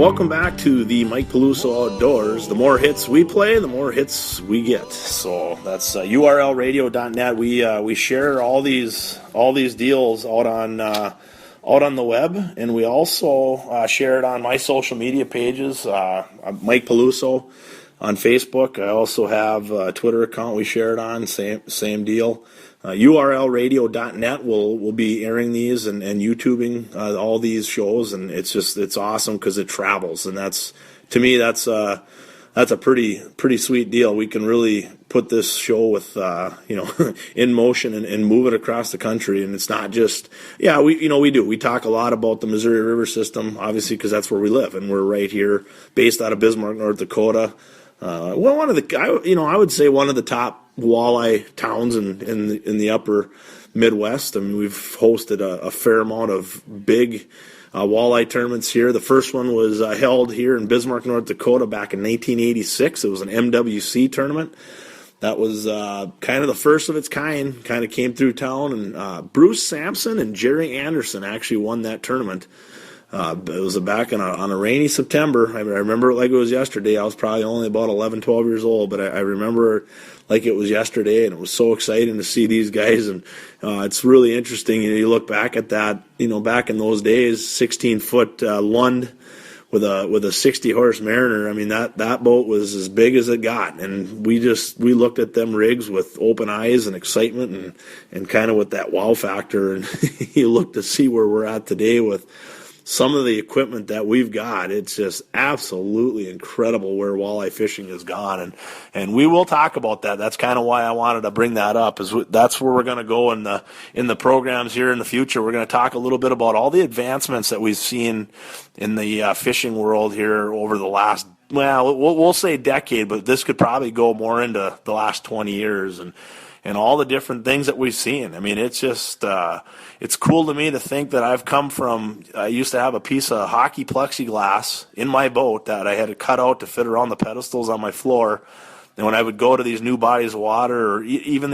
Welcome back to the Mike Peluso Outdoors. The more hits we play, the more hits we get. So that's urlradio.net. We share all these deals out on the web, and we also share it on my social media pages. Mike Peluso on Facebook. I also have a Twitter account we share it on. Same deal. urlradio.net will be airing these and YouTubing all these shows, and it's awesome because it travels, and that's a pretty sweet deal. We can really put this show with in motion and move it across the country, and it's not just we talk a lot about the Missouri River system, obviously, because that's where we live, and we're right here, based out of Bismarck, North Dakota. I would say one of the top walleye towns in the upper Midwest. I mean, we've hosted a fair amount of big walleye tournaments here. The first one was held here in Bismarck, North Dakota back in 1986. It was an MWC tournament. That was kind of the first of its kind came through town, and Bruce Sampson and Jerry Anderson actually won that tournament. It was back on a rainy September. I remember it like it was yesterday. I was probably only about 11, 12 years old, but I remember it like it was yesterday, and it was so exciting to see these guys. And it's really interesting. You look back at that, back in those days, 16-foot Lund with a 60-horse Mariner. I mean, that boat was as big as it got, and we looked at them rigs with open eyes and excitement and kind of with that wow factor. And you look to see where we're at today with some of the equipment that we've got. It's just absolutely incredible where walleye fishing has gone, and we will talk about that. That's kind of why I wanted to bring that up. That's where we're going to go in the programs here in the future. We're going to talk a little bit about all the advancements that we've seen in the fishing world here over the last, we'll say decade, but this could probably go more into the last 20 years, and all the different things that we've seen. I mean, it's just, it's cool to me to think that I used to have a piece of hockey plexiglass in my boat that I had to cut out to fit around the pedestals on my floor. And when I would go to these new bodies of water, or even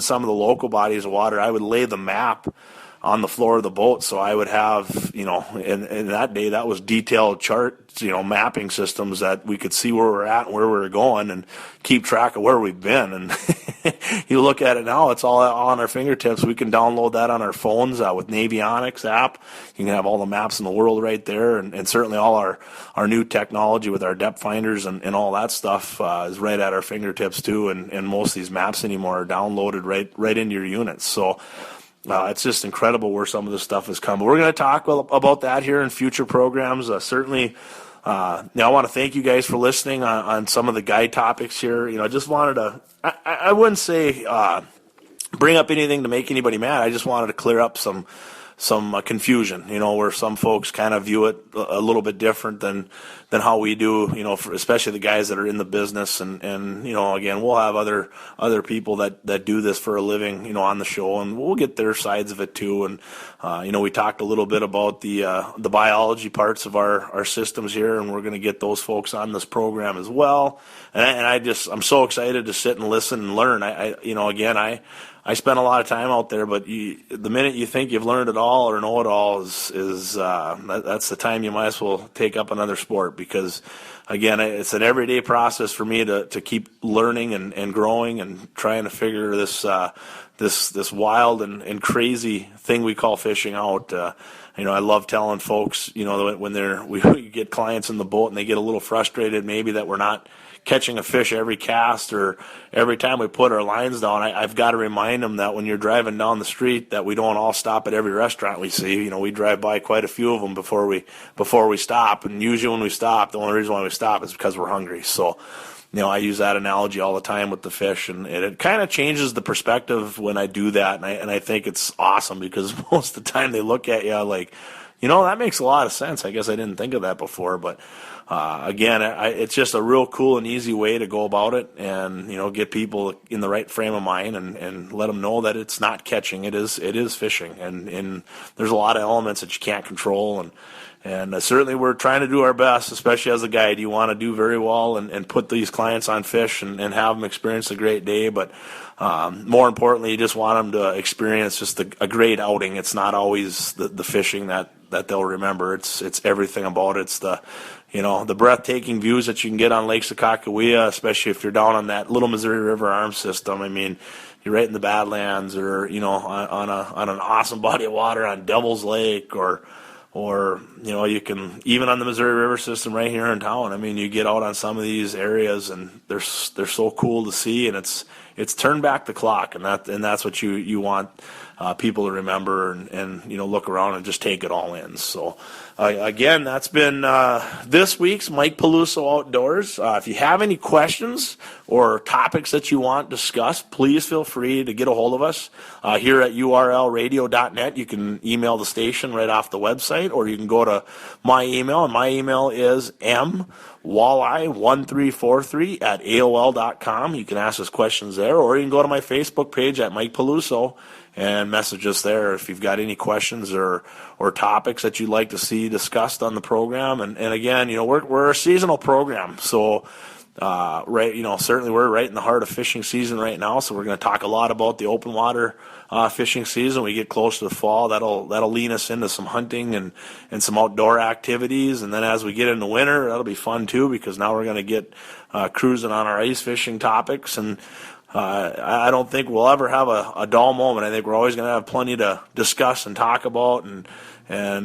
some of the local bodies of water, I would lay the map on the floor of the boat, so I would have, in that day, that was detailed charts, mapping systems that we could see where we're at and where we're going and keep track of where we've been. And you look at it now, it's all on our fingertips. We can download that on our phones with Navionics app. You can have all the maps in the world right there, and certainly all our new technology with our depth finders and all that stuff is right at our fingertips too, and most of these maps anymore are downloaded right into your units. So it's just incredible where some of this stuff has come. But we're going to talk about that here in future programs. Certainly, I want to thank you guys for listening on some of the guide topics here. I just wanted to, I wouldn't say bring up anything to make anybody mad. I just wanted to clear up some confusion, where some folks kind of view it a little bit different than how we do, especially the guys that are in the business. And again, we'll have other people that do this for a living, on the show, and we'll get their sides of it too. And, we talked a little bit about the biology parts of our systems here, and we're going to get those folks on this program as well. And I'm so excited to sit and listen and learn. I spent a lot of time out there, but the minute you think you've learned it all or know it all is that's the time you might as well take up another sport, because, again, it's an everyday process for me to keep learning and growing and trying to figure this wild and crazy thing we call fishing out. I love telling folks, when we get clients in the boat and they get a little frustrated maybe that we're not catching a fish every cast or every time we put our lines down. I've got to remind them that when you're driving down the street that we don't all stop at every restaurant we see. We drive by quite a few of them before we stop, and usually when we stop, the only reason why we stop is because we're hungry. So, I use that analogy all the time with the fish, and it kind of changes the perspective when I do that, and I think it's awesome, because most of the time they look at you like, that makes a lot of sense. I guess I didn't think of that before, but again, it's just a real cool and easy way to go about it, and get people in the right frame of mind, and let them know that it's not catching, it is fishing, and there's a lot of elements that you can't control, and certainly we're trying to do our best, especially as a guide. You want to do very well and put these clients on fish and have them experience a great day, but more importantly, you just want them to experience just a great outing. It's not always the fishing that that they'll remember. It's everything about it. It's the breathtaking views that you can get on Lake Sakakawea, especially if you're down on that Little Missouri River arm system. I mean, you're right in the Badlands, or on an awesome body of water on Devil's Lake, or you can even on the Missouri River system right here in town. I mean, you get out on some of these areas and they're so cool to see, and it's turned back the clock, and that's what you want people to remember, and look around and just take it all in. So again, that's been this week's Mike Peluso Outdoors. If you have any questions or topics that you want discussed, please feel free to get a hold of us here at urlradio.net. You can email the station right off the website, or you can go to my email, and my email is mwalleye1343@aol.com. You can ask us questions there, or you can go to my Facebook page at Mike Peluso and message us there if you've got any questions or topics that you'd like to see discussed on the program. And again, we're a seasonal program, so certainly we're right in the heart of fishing season right now. So we're going to talk a lot about the open water fishing season. We get close to the fall, that'll lean us into some hunting and some outdoor activities. And then as we get into winter, that'll be fun too, because now we're going to get cruising on our ice fishing topics. And I don't think we'll ever have a dull moment. I think we're always going to have plenty to discuss and talk about, and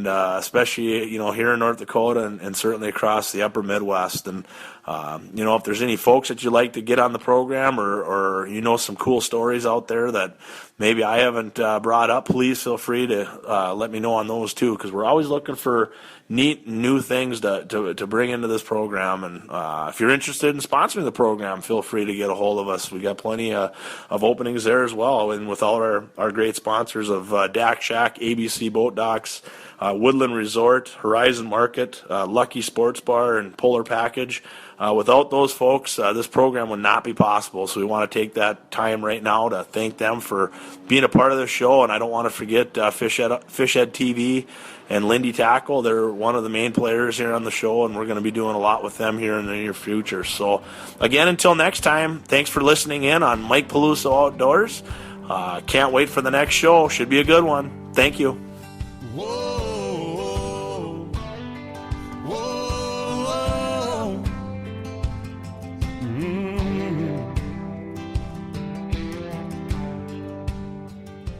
especially here in North Dakota and certainly across the upper Midwest. And if there's any folks that you'd like to get on the program, or some cool stories out there that maybe I haven't brought up, please feel free to let me know on those too, because we're always looking for neat new things to bring into this program. And if you're interested in sponsoring the program, feel free to get a hold of us. We got plenty of openings there as well, and with all our great sponsors of Dak Shack, ABC Boat Docks, Woodland Resort, Horizon Market, Lucky Sports Bar, and Polar Package. Without those folks, this program would not be possible. So we want to take that time right now to thank them for being a part of the show. And I don't want to forget Fish Ed TV and Lindy Tackle. They're one of the main players here on the show, and we're going to be doing a lot with them here in the near future. So again, until next time, thanks for listening in on Mike Peluso Outdoors. Can't wait for the next show. Should be a good one. Thank you.